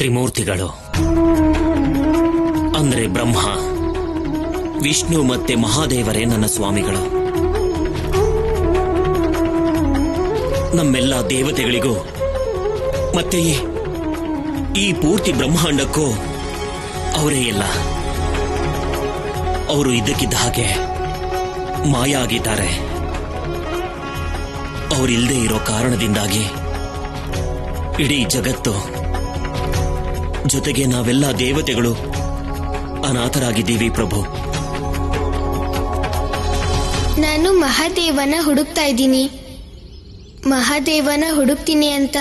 ತ್ರಿಮೂರ್ತಿಗಳು ಅಂದ್ರೆ ಬ್ರಹ್ಮ, ವಿಷ್ಣು ಮತ್ತೆ ಮಹಾದೇವರೇ ನನ್ನ ಸ್ವಾಮಿಗಳು. ನಮ್ಮೆಲ್ಲ ದೇವತೆಗಳಿಗೂ ಮತ್ತೆ ಈ ಪೂರ್ತಿ ಬ್ರಹ್ಮಾಂಡಕ್ಕೂ ಅವರೇ ಎಲ್ಲ. ಅವರು ಇದ್ದಕ್ಕಿದ್ದ ಹಾಗೆ ಮಾಯ ಆಗಿದ್ದಾರೆ. ಅವರಿಲ್ಲದೆ ಇರೋ ಕಾರಣದಿಂದಾಗಿ ಇಡೀ ಜಗತ್ತು, ಜೊತೆಗೆ ನಾವೆಲ್ಲ ದೇವತೆಗಳು ಅನಾಥರಾಗಿದ್ದೀವಿ ಪ್ರಭು. ನಾನು ಮಹಾದೇವನ ಹುಡುಕ್ತಾ ಇದ್ದೀನಿ. ಮಹಾದೇವನ ಹುಡುಕ್ತೀನಿ ಅಂತ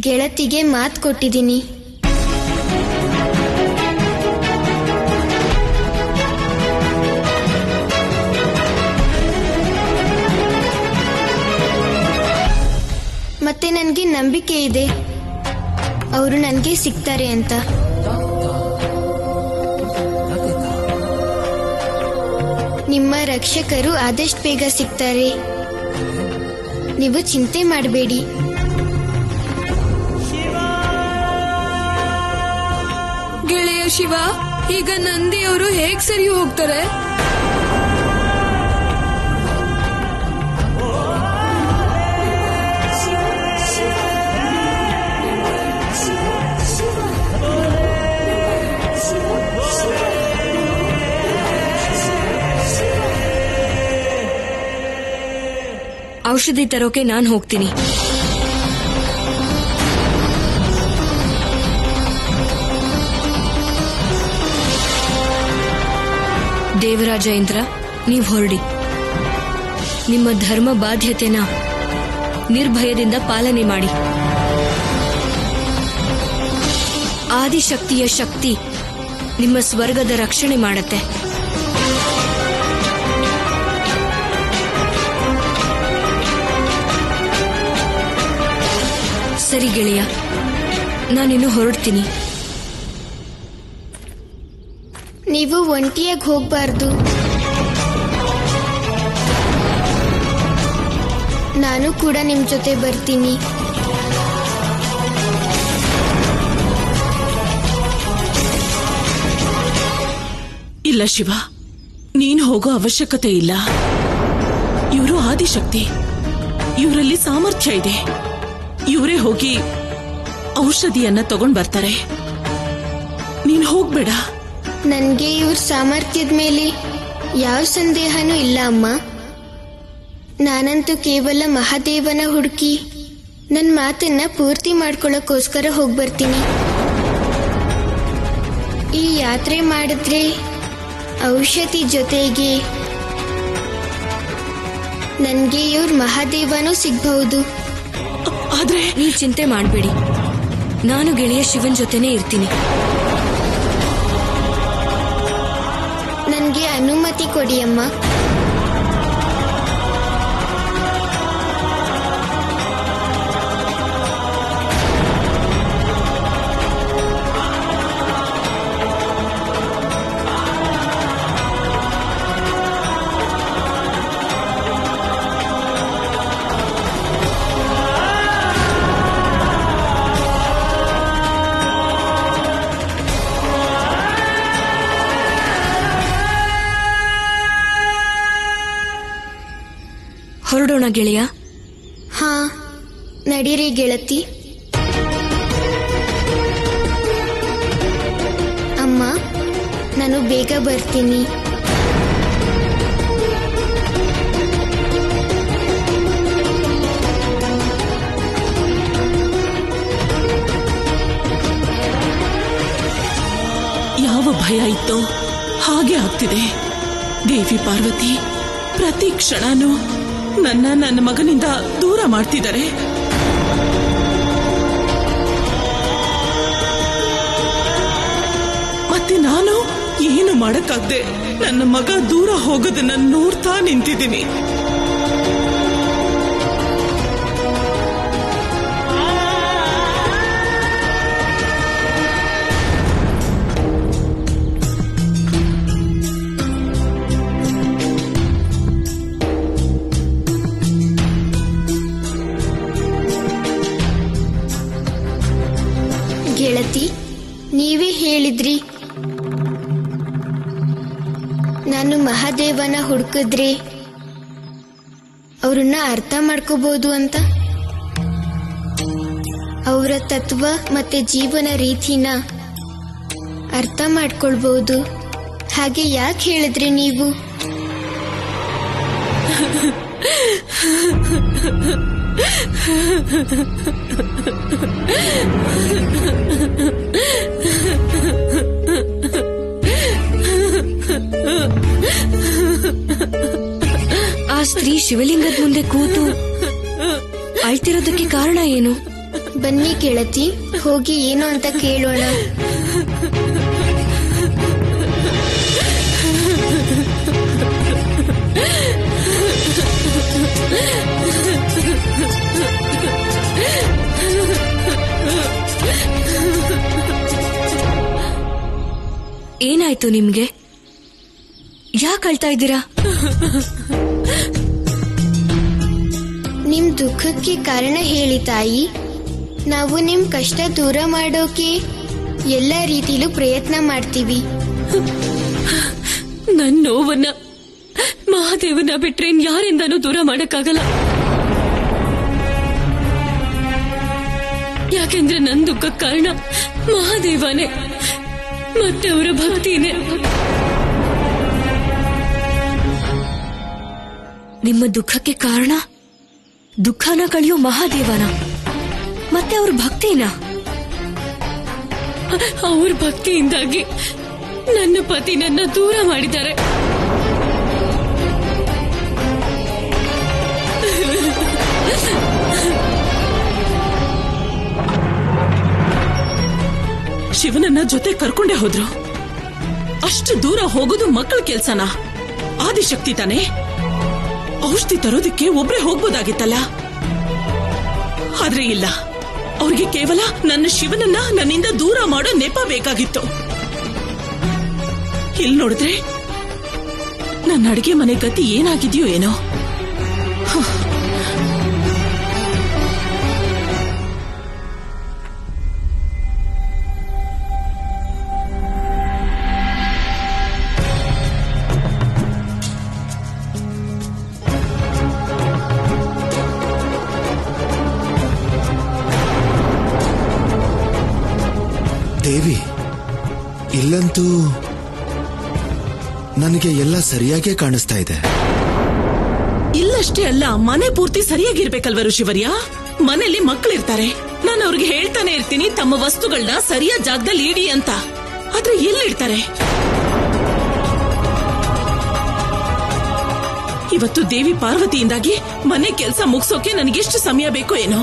ಗೆಳತಿಗೆ ಮಾತು ಕೊಟ್ಟಿದ್ದೀನಿ. ಮತ್ತೆ ನನಗೆ ನಂಬಿಕೆ ಇದೆ ಅವರು ನನಗೆ ಸಿಗ್ತಾರೆ ಅಂತ. ನಿಮ್ಮ ರಕ್ಷಕರು ಆದಷ್ಟು ಬೇಗ ಸಿಗ್ತಾರೆ, ನೀವು ಚಿಂತೆ ಮಾಡಬೇಡಿ. ಗೆಳೆಯ ಶಿವ, ಈಗ ನಂದಿಯವರು ಹೇಗ್ ಸರಿ ಹೋಗ್ತಾರೆ? ಔಷಧಿ ತರೋಕೆ ನಾನು ಹೋಗ್ತೀನಿ. ದೇವರಾಜ ಇಂದ್ರ, ನೀವು ಹೊರಡಿ. ನಿಮ್ಮ ಧರ್ಮ ಬಾಧ್ಯತೆನ ನಿರ್ಭಯದಿಂದ ಪಾಲನೆ ಮಾಡಿ. ಆದಿಶಕ್ತಿಯ ಶಕ್ತಿ ನಿಮ್ಮ ಸ್ವರ್ಗದ ರಕ್ಷಣೆ ಮಾಡತ್ತೆ. ಸರಿ ಗೆಳೆಯ, ನಾನಿನ್ನು ಹೊರಡ್ತೀನಿ. ನೀವು ಒಂಟಿಯಾಗಿ ಹೋಗ್ಬಾರ್ದು. ನಾನು ಕೂಡ ನಿಮ್ ಜೊತೆ ಬರ್ತೀನಿ. ಇಲ್ಲ ಶಿವ, ನೀನು ಹೋಗೋ ಅವಶ್ಯಕತೆ ಇಲ್ಲ. ಇವರು ಆದಿಶಕ್ತಿ, ಇವರಲ್ಲಿ ಸಾಮರ್ಥ್ಯ ಇದೆ. ಇವರೇ ಹೋಗಿ ಔಷಧಿಯನ್ನ ತಗೊಂಡ್ ಬರ್ತಾರೆ. ನೀನ್ ಹೋಗ್ಬೇಡ. ನನ್ಗೆ ಇವ್ರ ಸಾಮರ್ಥ್ಯದ ಮೇಲೆ ಯಾವ ಸಂದೇಹನೂ ಇಲ್ಲ ಅಮ್ಮ. ನಾನಂತೂ ಕೇವಲ ಮಹಾದೇವನ ಹುಡುಕಿ ನನ್ನ ಮಾತನ್ನ ಪೂರ್ತಿ ಮಾಡ್ಕೊಳ್ಳೋಕ್ಕೋಸ್ಕರ ಹೋಗ್ಬರ್ತೀನಿ. ಈ ಯಾತ್ರೆ ಮಾಡಿದ್ರೆ ಔಷಧಿ ಜೊತೆಗೆ ನನ್ಗೆ ಇವ್ರ ಮಹಾದೇವನೂ ಸಿಗ್ಬಹುದು. ಆದ್ರೆ ನೀ ಚಿಂತೆ ಮಾಡಬೇಡಿ, ನಾನು ಗೆಳೆಯ ಶಿವನ್ ಜೊತೆನೇ ಇರ್ತೀನಿ. ನನ್ಗೆ ಅನುಮತಿ ಕೊಡಿ ಅಮ್ಮ. ಹೊರಡೋಣ ಗೆಳೆಯ. ಹಾ, ನಡೀರಿ ಗೆಳತಿ. ಅಮ್ಮ, ನಾನು ಬೇಗ ಬರ್ತೀನಿ. ಯಾವ ಭಯ ಇತ್ತೋ ಹಾಗೆ ಆಗ್ತಿದೆ. ದೇವಿ ಪಾರ್ವತಿ ಪ್ರತಿ ಕ್ಷಣನೂ ನನ್ನ ಮಗನಿಂದ ದೂರ ಮಾಡ್ತಿದ್ದಾರೆ. ಮತ್ತೆ ನಾನು ಏನು ಮಾಡಕ್ಕಾಗ್ದೆ ನನ್ನ ಮಗ ದೂರ ಹೋಗೋದನ್ನ ನೋಡ್ತಾ ನಿಂತಿದ್ದೀನಿ. ಗೆಳತಿ, ನೀವೇ ಹೇಳಿದ್ರಿ ನಾನು ಮಹಾದೇವನ ಹುಡುಕಿದ್ರೆ ಅವ್ರನ್ನ ಅರ್ಥ ಮಾಡ್ಕೋಬಹುದು ಅಂತ. ಅವರ ತತ್ವ ಮತ್ತೆ ಜೀವನ ರೀತಿನ ಅರ್ಥ ಮಾಡ್ಕೊಳ್ಬಹುದು. ಹಾಗೆ ಯಾಕೆ ಹೇಳಿದ್ರಿ ನೀವು? ಆ ಸ್ತ್ರೀ ಶಿವಲಿಂಗದ ಮುಂದೆ ಕೂತು ಅಳ್ತಿರೋದಕ್ಕೆ ಕಾರಣ ಏನು? ಬನ್ನಿ ಗೆಳತಿ, ಹೋಗಿ ಏನು ಅಂತ ಕೇಳೋಣ. ಏನಾಯ್ತು ನಿಮ್ಗೆ? ಯಾಕೆ ಅಳ್ತಾ ಇದ್ದೀರಾ? ನಿಮ್ ದುಃಖಕ್ಕೆ ಕಾರಣ ಹೇಳಿ ತಾಯಿ. ನಾವು ನಿಮ್ ಕಷ್ಟ ದೂರ ಮಾಡೋಕೆ ಎಲ್ಲ ರೀತಿಲೂ ಪ್ರಯತ್ನ ಮಾಡ್ತೀವಿ. ನನ್ ನೋವನ್ನ ಮಹಾದೇವನ ಬಿಟ್ರೆ ಯಾರಿಂದಾನೂ ದೂರ ಮಾಡಕ್ಕಾಗಲ್ಲ. ಯಾಕೆಂದ್ರೆ ನನ್ ದುಃಖಕ್ಕೆ ಕಾರಣ ಮಹಾದೇವನೇ ಮತ್ತೆ ಅವರ ಭಕ್ತಿನೇ. ನಿಮ್ಮ ದುಃಖಕ್ಕೆ ಕಾರಣ ದುಃಖನ ಕಳೆಯೋ ಮಹಾದೇವನ ಮತ್ತೆ ಅವ್ರ ಭಕ್ತಿನ. ಅವ್ರ ಭಕ್ತಿಯಿಂದಾಗಿ ನನ್ನ ಪತಿ ನನ್ನ ದೂರ ಮಾಡಿದ್ದಾರೆ. ಶಿವನನ್ನ ಜೊತೆ ಕರ್ಕೊಂಡೇ ಹೋದ್ರು. ಅಷ್ಟು ದೂರ ಹೋಗೋದು ಮಕ್ಕಳ ಕೆಲ್ಸನಾ? ಆದಿಶಕ್ತಿ ತಾನೆ. ಔಷಧಿ ತರೋದಕ್ಕೆ ಒಬ್ರೇ ಹೋಗ್ಬೋದಾಗಿತ್ತಲ್ಲ. ಆದ್ರೆ ಇಲ್ಲ, ಅವ್ರಿಗೆ ಕೇವಲ ನನ್ನ ಶಿವನನ್ನ ನನ್ನಿಂದ ದೂರ ಮಾಡೋ ನೆಪ ಬೇಕಾಗಿತ್ತು. ಇಲ್ಲಿ ನೋಡಿದ್ರೆ ನನ್ನ ಅಡಿಗೆ ಮನೆ ಗತಿ ಏನಾಗಿದೆಯೋ ಏನೋ. ದೇವಿ, ಇಲ್ಲಂತೂ ನನಗೆ ಎಲ್ಲ ಸರಿಯಾಗೇ ಕಾಣಿಸ್ತಾ ಇದೆ. ಇಲ್ಲಷ್ಟೇ ಅಲ್ಲ, ಮನೆ ಪೂರ್ತಿ ಸರಿಯಾಗಿರ್ಬೇಕಲ್ವ ಋಷಿವರ್ಯ? ಮನೆಯಲ್ಲಿ ಮಕ್ಕಳಿರ್ತಾರೆ. ನಾನು ಅವ್ರಿಗೆ ಹೇಳ್ತಾನೆ ಇರ್ತೀನಿ ತಮ್ಮ ವಸ್ತುಗಳನ್ನ ಸರಿಯಾದ ಜಾಗದಲ್ಲಿ ಇಡಿ ಅಂತ. ಆದ್ರೆ ಎಲ್ಲಿಡ್ತಾರೆ? ಇವತ್ತು ದೇವಿ ಪಾರ್ವತಿಯಿಂದಾಗಿ ಮನೆ ಕೆಲಸ ಮುಗಿಸೋಕೆ ನನಗೆಷ್ಟು ಸಮಯ ಬೇಕೋ ಏನೋ.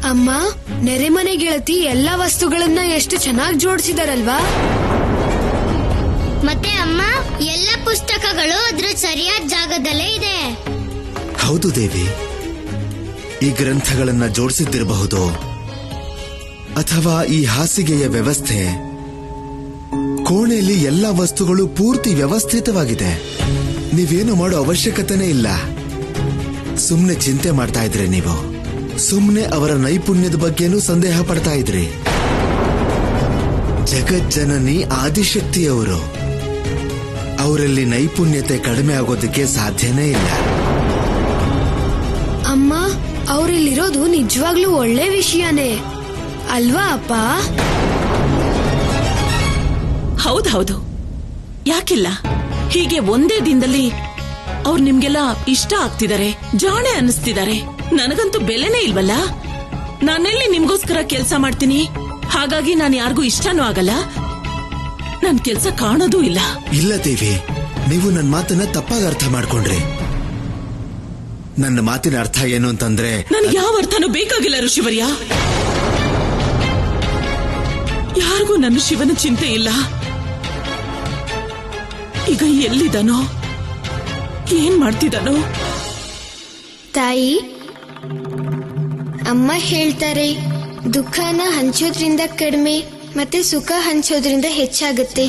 ಅಮ್ಮ, ನೆರೆಮನೆ ಗೆಳತಿ ಎಲ್ಲಾ ವಸ್ತುಗಳನ್ನ ಎಷ್ಟು ಚೆನ್ನಾಗಿ ಜೋಡಿಸಿದಾರಲ್ವಾ? ಮತ್ತೆ ಅಮ್ಮ, ಎಲ್ಲ ಪುಸ್ತಕಗಳು ಅದ್ರ ಸರಿಯಾದ ಜಾಗದಲ್ಲೇ ಇದೆ. ಹೌದು ದೇವಿ, ಈ ಗ್ರಂಥಗಳನ್ನ ಜೋಡಿಸಿದ್ದಿರಬಹುದು, ಅಥವಾ ಈ ಹಾಸಿಗೆಯ ವ್ಯವಸ್ಥೆ, ಕೋಣೆಯಲ್ಲಿ ಎಲ್ಲ ವಸ್ತುಗಳು ಪೂರ್ತಿ ವ್ಯವಸ್ಥಿತವಾಗಿದೆ. ನೀವೇನು ಮಾಡೋ ಅವಶ್ಯಕತೆನೇ ಇಲ್ಲ. ಸುಮ್ನೆ ಚಿಂತೆ ಮಾಡ್ತಾ ಇದ್ರೆ ನೀವು. ಸುಮ್ನೆ ಅವರ ನೈಪುಣ್ಯದ ಬಗ್ಗೆನೂ ಸಂದೇಹ ಪಡ್ತಾ ಇದ್ರಿ. ಜಗಜ್ಜನನಿ ಆದಿಶಕ್ತಿಯವರು. ಅವರಲ್ಲಿ ನೈಪುಣ್ಯತೆ ಕಡಿಮೆ ಆಗೋದಕ್ಕೆ ಸಾಧ್ಯನೇ ಇಲ್ಲ. ಅಮ್ಮ, ಅವರಲ್ಲಿರೋದು ನಿಜವಾಗ್ಲೂ ಒಳ್ಳೆ ವಿಷಯನೇ ಅಲ್ವಾ ಅಪ್ಪ? ಹೌದೌದು, ಯಾಕಿಲ್ಲ? ಹೀಗೆ ಒಂದೇ ದಿನದಲ್ಲಿ ಅವ್ರು ನಿಮ್ಗೆಲ್ಲ ಇಷ್ಟ ಆಗ್ತಿದ್ದಾರೆ, ಜಾಣೆ ಅನ್ನಿಸ್ತಿದ್ದಾರೆ. ನನಗಂತೂ ಬೆಲೆನೇ ಇಲ್ವಲ್ಲ. ನಾನೆಲ್ಲಿ ನಿಮ್ಗೋಸ್ಕರ ಕೆಲಸ ಮಾಡ್ತೀನಿ? ಹಾಗಾಗಿ ನಾನು ಯಾರಿಗೂ ಇಷ್ಟನೂ ಆಗಲ್ಲ, ನನ್ ಕೆಲ್ಸ ಕಾಣೋದೂ ಇಲ್ಲ. ಇಲ್ಲ ದೇವಿ, ನೀವು ನನ್ನ ಮಾತನ್ನ ತಪ್ಪಾಗಿ ಅರ್ಥ ಮಾಡ್ಕೊಂಡ್ರಿ. ನನ್ನ ಮಾತಿನ ಅರ್ಥ ಏನು ಅಂತಂದ್ರೆ, ನನಗೆ ಯಾವ ಅರ್ಥನೂ ಬೇಕಾಗಿಲ್ಲ ಋಷಿವರ್ಯ. ಯಾರಿಗೂ ನನ್ನ ಶಿವನ ಚಿಂತೆ ಇಲ್ಲ. ಈಗ ಎಲ್ಲಿದ್ದಾನೋ, ಏನ್ ಮಾಡ್ತಿದ್ದಾನೋ? ತಾಯಿ, ಅಮ್ಮ ಹೇಳ್ತಾರೆ ದುಃಖನ ಹಂಚೋದ್ರಿಂದ ಕಡಿಮೆ ಮತ್ತೆ ಸುಖ ಹಂಚೋದ್ರಿಂದ ಹೆಚ್ಚಾಗುತ್ತೆ.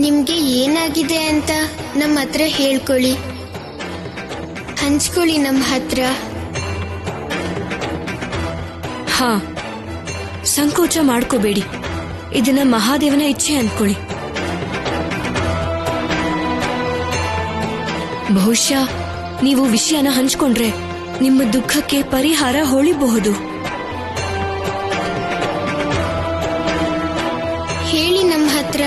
ನಿಮ್ಗೆ ಏನಾಗಿದೆ ಅಂತ ನಮ್ಮ ಹತ್ರ ಹೇಳ್ಕೊಳ್ಳಿ, ಹಂಚ್ಕೊಳ್ಳಿ ನಮ್ಮ ಹತ್ರ. ಹಾ, ಸಂಕೋಚ ಮಾಡ್ಕೋಬೇಡಿ. ಇದನ್ನ ಮಹಾದೇವನ ಇಚ್ಛೆ ಅಂದ್ಕೊಳ್ಳಿ. ಬಹುಶಃ ನೀವು ವಿಷಯನ ಹಂಚ್ಕೊಂಡ್ರೆ ನಿಮ್ಮ ದುಃಖಕ್ಕೆ ಪರಿಹಾರ ಹೊಳಿಬಹುದು. ಹೇಳಿ ನಮ್ಮ ಹತ್ರ.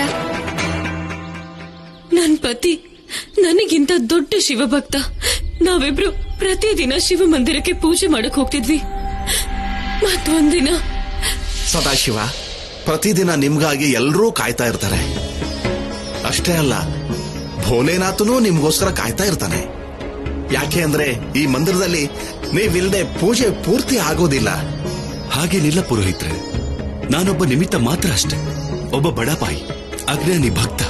ನನ್ ಪತಿ ನನಗಿಂತ ದೊಡ್ಡ ಶಿವಭಕ್ತ. ನಾವಿಬ್ರು ಪ್ರತಿದಿನ ಶಿವ ಮಂದಿರಕ್ಕೆ ಪೂಜೆ ಮಾಡಕ್ ಹೋಗ್ತಿದ್ವಿ. ಮತ್ತೊಂದಿನ ಸದಾಶಿವ, ಪ್ರತಿದಿನ ನಿಮ್ಗಾಗಿ ಎಲ್ಲರೂ ಕಾಯ್ತಾ ಇರ್ತಾರೆ. ಅಷ್ಟೇ ಅಲ್ಲ, ಭೋಲೆನಾಥನು ನಿಮ್ಗೋಸ್ಕರ ಕಾಯ್ತಾ ಇರ್ತಾನೆ. ಯಾಕೆ ಅಂದ್ರೆ ಈ ಮಂದಿರದಲ್ಲಿ ನೀವಿಲ್ಲದೆ ಪೂಜೆ ಪೂರ್ತಿ ಆಗೋದಿಲ್ಲ. ಹಾಗೇನಿಲ್ಲ ಪುರೋಹಿತ್ರೆ, ನಾನೊಬ್ಬ ನಿಮಿತ್ತ ಮಾತ್ರ ಅಷ್ಟೇ. ಒಬ್ಬ ಬಡಪಾಯಿ, ಅಜ್ಞಾನಿ ಭಕ್ತ.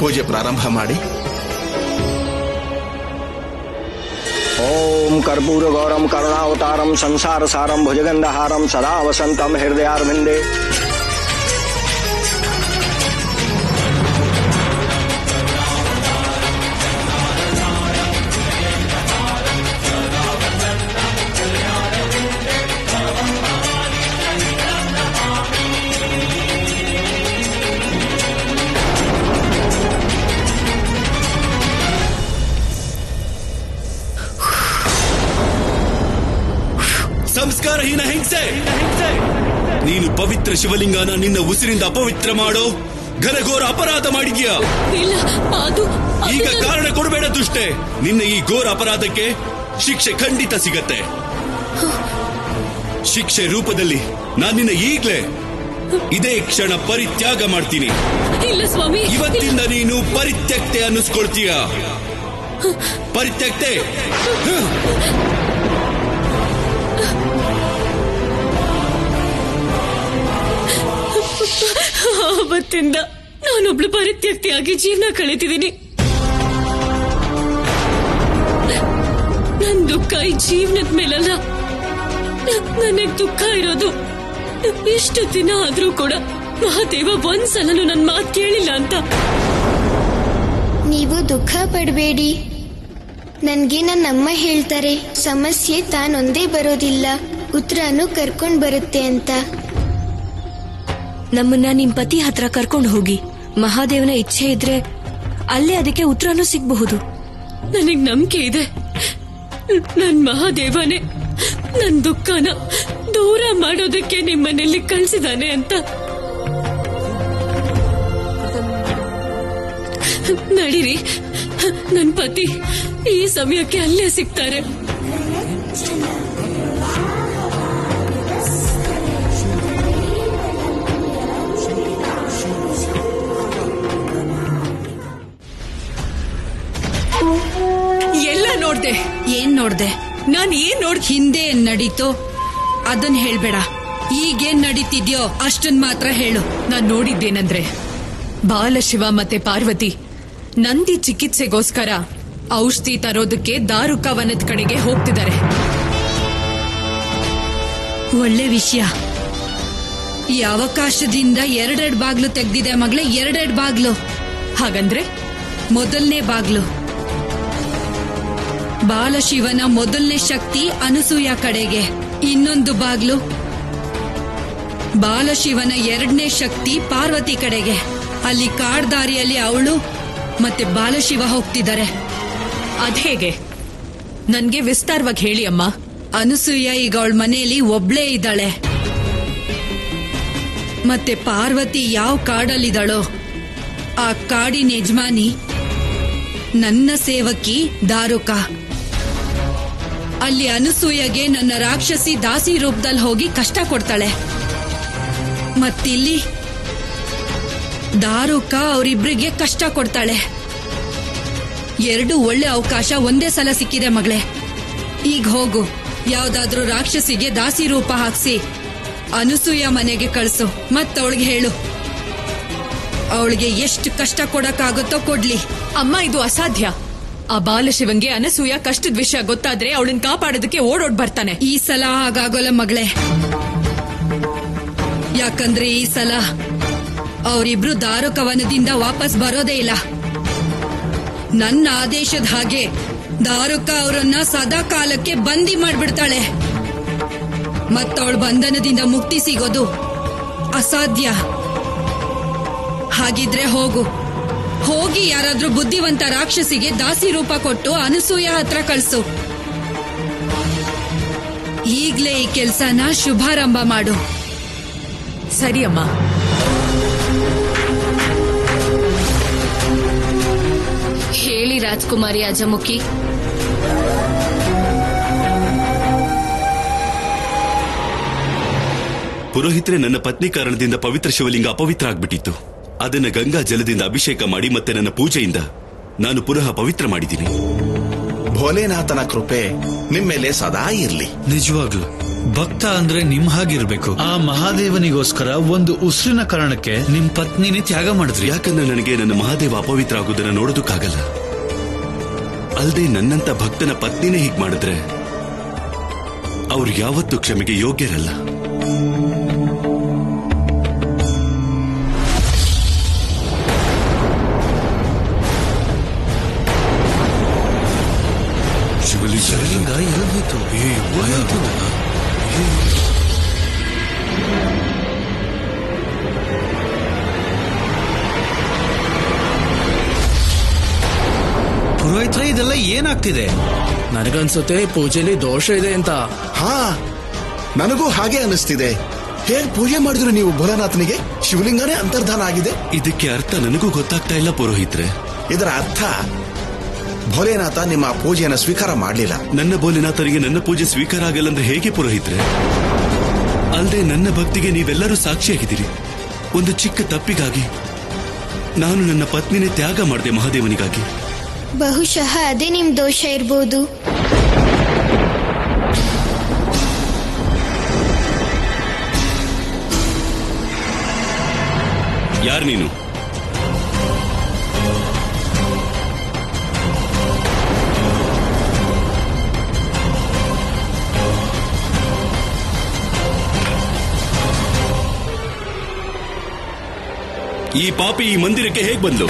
ಪೂಜೆ ಪ್ರಾರಂಭ ಮಾಡಿ. ಓಂ ಕರ್ಪೂರ ಗೌರಂ ಕರುಣಾವತಾರಂ ಸಂಸಾರ ಸಾರಂ ಭುಜಗಂಧಹಾರಂ ಸದಾ ವಸಂತಂ ಹೃದಯಾರವಿಂದೇ. ಸಂಸ್ಕಾರಹೀನ ಹಿಂಸೆ, ನೀನು ಪವಿತ್ರ ಶಿವಲಿಂಗನ ನಿನ್ನ ಉಸಿರಿಂದ ಅಪವಿತ್ರ ಮಾಡೋ ಘನಘೋರ ಅಪರಾಧ ಮಾಡಿದ್ಯಾ. ಇಲ್ಲ, ಅದು ಈಗ ಕಾರಣ ಕೊಡಬೇಡ ದುಷ್ಟೆ. ನಿನ್ನ ಈ ಘೋರ ಅಪರಾಧಕ್ಕೆ ಶಿಕ್ಷೆ ಖಂಡಿತ ಸಿಗತ್ತೆ. ಶಿಕ್ಷೆ ರೂಪದಲ್ಲಿ ನಾನು ನಿನ್ನ ಈಗ್ಲೇ ಇದೇ ಕ್ಷಣ ಪರಿತ್ಯಾಗ ಮಾಡ್ತೀನಿ. ಇಲ್ಲ ಸ್ವಾಮಿ, ಇವತ್ತಿಂದ ನೀನು ಪರಿತ್ಯಕ್ತೆ ಅನ್ನಿಸ್ಕೊಳ್ತೀಯ. ಪರಿತ್ಯಕ್ತೆ. ಆವತ್ತಿಂದ ನಾನೊಬ್ಳು ಪರಿತ್ಯಕ್ತಿಯಾಗಿ ಜೀವನ ಕಳೀತಿದ್ದೀನಿ. ನನ್ ದುಃಖ ಈ ಜೀವನದ ಮೇಲಲ್ಲ. ನನಗ್ ದುಃಖ ಇರೋದು ಇಷ್ಟು ದಿನ ಆದ್ರೂ ಕೂಡ ಮಹಾದೇವ ಒಂದ್ಸಲನು ನನ್ ಮಾತು ಕೇಳಿಲ್ಲ ಅಂತ. ನೀವು ದುಃಖ ಪಡಬೇಡಿ. ನನ್ಗೆ ನನ್ನಮ್ಮ ಹೇಳ್ತಾರೆ ಸಮಸ್ಯೆ ತಾನೊಂದೇ ಬರೋದಿಲ್ಲ, ಉತ್ತರನು ಕರ್ಕೊಂಡ್ ಬರುತ್ತೆ ಅಂತ. ನಮ್ಮನ್ನ ನಿಮ್ ಪತಿ ಹತ್ರ ಕರ್ಕೊಂಡು ಹೋಗಿ. ಮಹಾದೇವನ ಇಚ್ಛೆ ಇದ್ರೆ ಅಲ್ಲೇ ಅದಕ್ಕೆ ಉತ್ತರನೂ ಸಿಗಬಹುದು. ನನಗ್ ನಂಬಿಕೆ ಇದೆ, ನನ್ ಮಹಾದೇವನೇ ನನ್ ದುಃಖನ ದೂರ ಮಾಡೋದಕ್ಕೆ ನಿಮ್ಮನೆಯಲ್ಲಿ ಕಳ್ಸಿದಾನೆ ಅಂತ. ನಡೀರಿ, ನನ್ ಪತಿ ಈ ಸಮಯಕ್ಕೆ ಅಲ್ಲೇ ಸಿಗ್ತಾರೆ. ಎಲ್ಲ ನೋಡ್ದೆ. ಏನ್ ನೋಡ್ದೆ? ನಾನ್ ಏನ್ ನೋಡ್ ಹಿಂದೆ ಏನ್ ನಡೀತೋ ಅದನ್ ಹೇಳ್ಬೇಡ. ಈಗೇನ್ ನಡೀತಿದ್ಯೋ ಅಷ್ಟನ್ ಮಾತ್ರ ಹೇಳು. ನಾನ್ ನೋಡಿದ್ದೇನಂದ್ರೆ, ಬಾಲಶಿವ ಮತ್ತೆ ಪಾರ್ವತಿ ನಂದಿ ಚಿಕಿತ್ಸೆಗೋಸ್ಕರ ಔಷಧಿ ತರೋದಕ್ಕೆ ದಾರುಕ ವನದ ಕಡೆಗೆ ಹೋಗ್ತಿದ್ದಾರೆ. ಒಳ್ಳೆ ವಿಷಯ. ಈ ಅವಕಾಶದಿಂದ ಎರಡೆರಡು ಬಾಗ್ಲು ತೆಗ್ದಿದೆ ಮಗಳೇ, ಎರಡೆರಡು ಬಾಗ್ಲು. ಹಾಗಂದ್ರೆ ಮೊದಲನೇ ಬಾಗ್ಲು ಬಾಲಶಿವನ ಮೊದಲನೇ ಶಕ್ತಿ ಅನಸೂಯ ಕಡೆಗೆ, ಇನ್ನೊಂದು ಬಾಗ್ಲು ಬಾಲಶಿವನ ಎರಡನೇ ಶಕ್ತಿ ಪಾರ್ವತಿ ಕಡೆಗೆ. ಅಲ್ಲಿ ಕಾಡ್ದಾರಿಯಲ್ಲಿ ಅವಳು ಮತ್ತೆ ಬಾಲಶಿವ ಹೋಗ್ತಿದ್ದಾರೆ. ಅದ್ಹೇಗೆ? ನನ್ಗೆ ವಿಸ್ತಾರವಾಗಿ ಹೇಳಿ ಅಮ್ಮ. ಅನಸೂಯ ಈಗ ಅವಳ ಮನೆಯಲ್ಲಿ ಒಬ್ಳೇ ಇದ್ದಾಳೆ. ಮತ್ತೆ ಪಾರ್ವತಿ ಯಾವ ಕಾಡಲ್ಲಿದ್ದಾಳೋ ಆ ಕಾಡಿನ ಯಜಮಾನಿ ನನ್ನ ಸೇವಕಿ ದಾರುಕ. ಅಲ್ಲಿ ಅನಸೂಯಗೆ ನನ್ನ ರಾಕ್ಷಸಿ ದಾಸಿ ರೂಪದಲ್ಲಿ ಹೋಗಿ ಕಷ್ಟ ಕೊಡ್ತಾಳೆ. ಮತ್ತಿಲ್ಲಿ ದಾರುಕ ಅವರಿಬ್ಬರಿಗೆ ಕಷ್ಟ ಕೊಡ್ತಾಳೆ. ಎರಡು ಒಳ್ಳೆ ಅವಕಾಶ ಒಂದೇ ಸಲ ಸಿಕ್ಕಿದೆ ಮಗಳೇ. ಈಗ ಹೋಗು, ಯಾವ್ದಾದ್ರೂ ರಾಕ್ಷಸಿಗೆ ದಾಸಿ ರೂಪ ಹಾಕ್ಸಿ ಅನಸೂಯ ಮನೆಗೆ ಕಳಿಸು. ಮತ್ತವಳಿಗೆ ಹೇಳು, ಅವಳಿಗೆ ಎಷ್ಟು ಕಷ್ಟ ಕೊಡಕ್ಕಾಗುತ್ತೋ ಕೊಡ್ಲಿ. ಅಮ್ಮ, ಇದು ಅಸಾಧ್ಯ. ಆ ಬಾಲಶಿವಂಗೆ ಅನಸೂಯ ಕಷ್ಟದ ವಿಷಯ ಗೊತ್ತಾದ್ರೆ ಅವಳನ್ನ ಕಾಪಾಡೋದಕ್ಕೆ ಓಡೋಡ್ ಬರ್ತಾನೆ. ಈ ಸಲ ಹಾಗಾಗೋಲ್ಲ ಮಗಳೇ. ಯಾಕಂದ್ರೆ ಈ ಸಲ ಅವರಿಬ್ರು ದಾರುಕವನದಿಂದ ವಾಪಸ್ ಬರೋದೇ ಇಲ್ಲ. ನನ್ನ ಆದೇಶದ ಹಾಗೆ ದಾರುಕ ಅವರನ್ನ ಸದಾ ಕಾಲಕ್ಕೆ ಬಂದಿ ಮಾಡ್ಬಿಡ್ತಾಳೆ. ಮತ್ತವಳ ಬಂಧನದಿಂದ ಮುಕ್ತಿ ಸಿಗೋದು ಅಸಾಧ್ಯ. ಹಾಗಿದ್ರೆ ಹೋಗಿ ಯಾರಾದ್ರೂ ಬುದ್ಧಿವಂತ ರಾಕ್ಷಸಿಗೆ ದಾಸಿ ರೂಪ ಕೊಟ್ಟು ಅನಸೂಯ ಹತ್ರ ಕಳ್ಸು. ಈಗ್ಲೇ ಈ ಕೆಲ್ಸನ ಶುಭಾರಂಭ ಮಾಡು. ಸರಿ ಅಮ್ಮ. ಹೇಳಿ ರಾಜ್ಕುಮಾರಿ ಅಜಮುಖಿ. ಪುರೋಹಿತರೆ, ನನ್ನ ಪತ್ನಿ ಕಾರಣದಿಂದ ಪವಿತ್ರ ಶಿವಲಿಂಗ ಅಪವಿತ್ರ ಆಗ್ಬಿಟ್ಟಿತ್ತು. ಅದನ್ನ ಗಂಗಾ ಜಲದಿಂದ ಅಭಿಷೇಕ ಮಾಡಿ ಮತ್ತೆ ನನ್ನ ಪೂಜೆಯಿಂದ ನಾನು ಪುನಃ ಪವಿತ್ರ ಮಾಡಿದ್ದೀನಿ. ಭೋಲೆನಾಥನ ಕೃಪೆ ನಿಮ್ಮೇಲೆ ಸದಾ ಇರ್ಲಿ. ನಿಜವಾಗ್ಲು ಭಕ್ತ ಅಂದ್ರೆ ನಿಮ್ ಹಾಗಿರ್ಬೇಕು. ಆ ಮಹಾದೇವನಿಗೋಸ್ಕರ ಒಂದು ಉಸಿರಿನ ಕಾರಣಕ್ಕೆ ನಿಮ್ ಪತ್ನಿನೇ ತ್ಯಾಗ ಮಾಡಿದ್ರಿ. ಯಾಕಂದ್ರೆ ನನಗೆ ನನ್ನ ಮಹಾದೇವ ಅಪವಿತ್ರ ಆಗೋದನ್ನ ನೋಡೋದಕ್ಕಾಗಲ್ಲ. ಅಲ್ಲದೆ ನನ್ನಂತ ಭಕ್ತನ ಪತ್ನಿನೇ ಹೀಗ್ ಮಾಡಿದ್ರೆ ಅವ್ರು ಯಾವತ್ತೂ ಕ್ಷಮೆಗೆ ಯೋಗ್ಯರಲ್ಲ. ಶಿವಲಿಂಗ ಎಲ್ಲಿತ್ತು? ಪುರೋಹಿತ್ರೆ, ಇದೆಲ್ಲ ಏನಾಗ್ತಿದೆ? ನನಗನ್ಸುತ್ತೆ ಪೂಜೆಲಿ ದೋಷ ಇದೆ ಅಂತ. ಹಾ, ನನಗೂ ಹಾಗೆ ಅನಿಸ್ತಿದೆ. ಹೇಗ್ ಪೂಜೆ ಮಾಡಿದ್ರು ನೀವು ಭೋಲೆನಾಥನಿಗೆ? ಶಿವಲಿಂಗನೇ ಅಂತರ್ಧಾನ ಆಗಿದೆ. ಇದಕ್ಕೆ ಅರ್ಥ ನನಗೂ ಗೊತ್ತಾಗ್ತಾ ಇಲ್ಲ ಪುರೋಹಿತ್ರೆ. ಇದರ ಅರ್ಥ ಭೋಲೆನಾಥ ನಿಮ್ಮ ಪೂಜೆಯನ್ನು ಸ್ವೀಕಾರ ಮಾಡಲಿಲ್ಲ. ನನ್ನ ಭೋಲೆನಾಥನಿಗೆ ನನ್ನ ಪೂಜೆ ಸ್ವೀಕಾರ ಆಗಲ್ಲ ಅಂದ್ರೆ ಹೇಗೆ ಪುರೋಹಿತ್ರೆ? ಅಲ್ಲದೆ ನನ್ನ ಭಕ್ತಿಗೆ ನೀವೆಲ್ಲರೂ ಸಾಕ್ಷಿಯಾಗಿದ್ದೀರಿ. ಒಂದು ಚಿಕ್ಕ ತಪ್ಪಿಗಾಗಿ ನಾನು ನನ್ನ ಪತ್ನಿನೇ ತ್ಯಾಗ ಮಾಡಿದೆ ಮಹಾದೇವನಿಗಾಗಿ. ಬಹುಶಃ ಅದೇ ನಿಮ್ ದೋಷ ಇರ್ಬೋದು. ಯಾರು ನೀನು? ಈ ಪಾಪಿ ಈ ಮಂದಿರಕ್ಕೆ ಹೇಗ್ ಬಂದ್ಲು?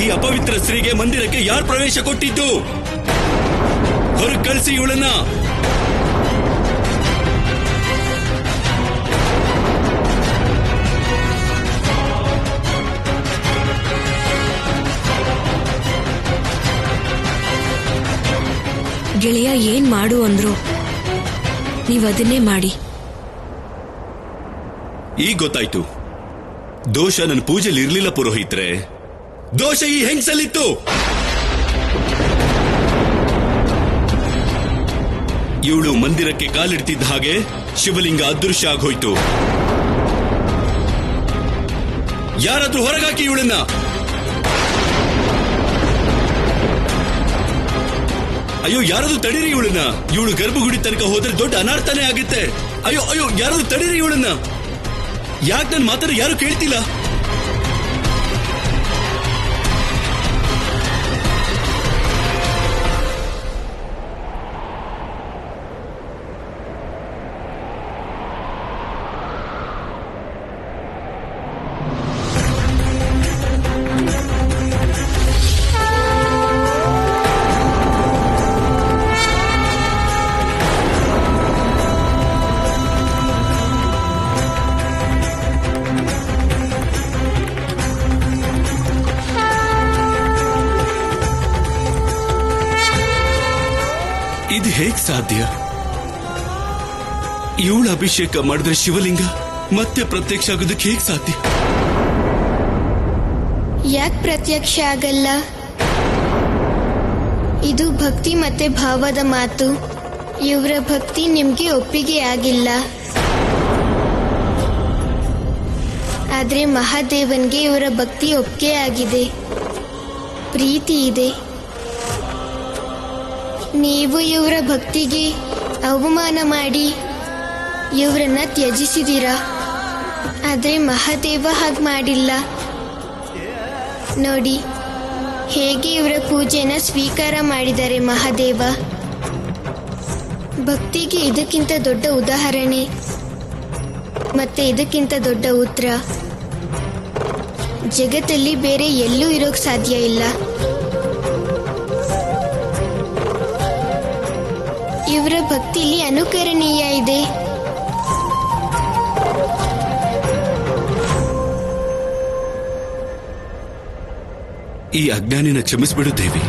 ಈ ಅಪವಿತ್ರ ಸ್ತ್ರೀಗೆ ಮಂದಿರಕ್ಕೆ ಯಾರು ಪ್ರವೇಶ ಕೊಟ್ಟಿದ್ದು? ಹೊರಗೆ ಕಳಿಸಿ ಇವಳನ್ನ. ಗೆಳೆಯ ಏನ್ ಮಾಡು ಅಂದ್ರು ನೀವದನ್ನೇ ಮಾಡಿ. ಈಗ ಗೊತ್ತಾಯ್ತು. ದೋಷ ನನ್ನ ಪೂಜೆಲಿ ಇರ್ಲಿಲ್ಲ ಪುರೋಹಿತ್ರೆ. ದೋಷ ಈ ಹೆಂಗ್ಸಲ್ಲಿತ್ತು. ಇವಳು ಮಂದಿರಕ್ಕೆ ಕಾಲಿಡ್ತಿದ್ದ ಹಾಗೆ ಶಿವಲಿಂಗ ಅದೃಶ್ಯ ಆಗೋಯ್ತು. ಯಾರಾದ್ರೂ ಹೊರಗಾಕಿ ಇವಳನ್ನ. ಅಯ್ಯೋ, ಯಾರಾದ್ರೂ ತಡೀರಿ ಇವಳನ್ನ. ಇವಳು ಗರ್ಭಗುಡಿ ತನಕ ಹೋದ್ರೆ ದೊಡ್ಡ ಅನರ್ಥನೇ ಆಗುತ್ತೆ. ಅಯ್ಯೋ ಅಯ್ಯೋ, ಯಾರಾದ್ರೂ ತಡೀರಿ ಇವಳನ್ನ. ಯಾಕೆ ನನ್ನ ಮಾತನ್ನು ಯಾರು ಕೇಳ್ತಿಲ್ಲ? ಇದು ಹೇಗ್ ಸಾಧ್ಯ? ಇವಳು ಅಭಿಷೇಕ ಮಾಡಿದ್ರೆ ಶಿವಲಿಂಗ ಮತ್ತೆ ಪ್ರತ್ಯಕ್ಷ ಆಗೋದಕ್ಕೆ ಹೇಗ್ ಸಾಧ್ಯ? ಯಾಕೆ ಪ್ರತ್ಯಕ್ಷ ಆಗಲ್ಲ? ಇದು ಭಕ್ತಿ ಮತ್ತೆ ಭಾವದ ಮಾತು. ಇವರ ಭಕ್ತಿ ನಿಮ್ಗೆ ಒಪ್ಪಿಗೆ ಆಗಿಲ್ಲ. ಆದ್ರೆ ಮಹಾದೇವನ್ಗೆ ಇವರ ಭಕ್ತಿ ಒಪ್ಪಿಗೆ ಆಗಿದೆ, ಪ್ರೀತಿ ಇದೆ. ನೀವು ಇವರ ಭಕ್ತಿಗೆ ಅವಮಾನ ಮಾಡಿ ಇವರನ್ನ ತ್ಯಜಿಸಿದೀರಾ. ಆದ್ರೆ ಮಹಾದೇವ ಹಾಗೆ ಮಾಡಿಲ್ಲ. ನೋಡಿ ಹೇಗೆ ಇವರ ಪೂಜೆನ ಸ್ವೀಕಾರ ಮಾಡಿದ್ದಾರೆ ಮಹಾದೇವ. ಭಕ್ತಿಗೆ ಇದಕ್ಕಿಂತ ದೊಡ್ಡ ಉದಾಹರಣೆ ಮತ್ತೆ ಇದಕ್ಕಿಂತ ದೊಡ್ಡ ಉತ್ತರ ಜಗತ್ತಲ್ಲಿ ಬೇರೆ ಎಲ್ಲೂ ಇರೋಕ್ ಸಾಧ್ಯ ಇಲ್ಲ. ಇವರ ಭಕ್ತಿಲಿ ಅನುಕರಣೀಯ ಇದೆ. ಈ ಅಜ್ಞಾನಿನ ಕ್ಷಮಿಸ್ಬಿಡು ದೇವಿ.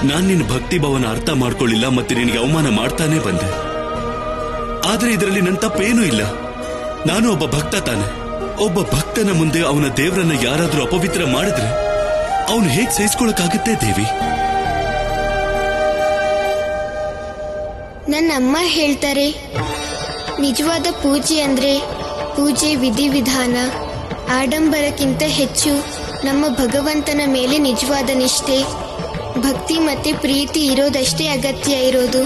ನಾನ್ ನಿನ್ನ ಭಕ್ತಿ ಭಾವನ ಅರ್ಥ ಮಾಡ್ಕೊಳ್ಳಿಲ್ಲ ಮತ್ತೆ ನಿನಗೆ ಅವಮಾನ ಮಾಡ್ತಾನೆ ಬಂದೆ. ಆದ್ರೆ ಇದರಲ್ಲಿ ನನ್ನ ತಪ್ಪೇನೂ ಇಲ್ಲ. ನಾನು ಒಬ್ಬ ಭಕ್ತ ತಾನೆ. ಒಬ್ಬ ಭಕ್ತನ ಮುಂದೆ ಅವನ ದೇವರನ್ನ ಯಾರಾದ್ರೂ ಅಪವಿತ್ರ ಮಾಡಿದ್ರೆ ಅವನು ಹೇಗ್ ಸಹಿಸ್ಕೊಳಕ್ಕಾಗುತ್ತೆ ದೇವಿ? ನನ್ನ ಅಮ್ಮ ಹೇಳ್ತಾರೆ, ನಿಜವಾದ ಪೂಜೆ ಅಂದ್ರೆ ಪೂಜೆ ವಿಧಿವಿಧಾನ, ಆಡಂಬರಕ್ಕಿಂತ ಹೆಚ್ಚು ನಮ್ಮ ಭಗವಂತನ ಮೇಲೆ ನಿಜವಾದ ನಿಷ್ಠೆ, ಭಕ್ತಿ ಮತ್ತೆ ಪ್ರೀತಿ ಇರೋದಷ್ಟೇ ಅಗತ್ಯ ಇರೋದು.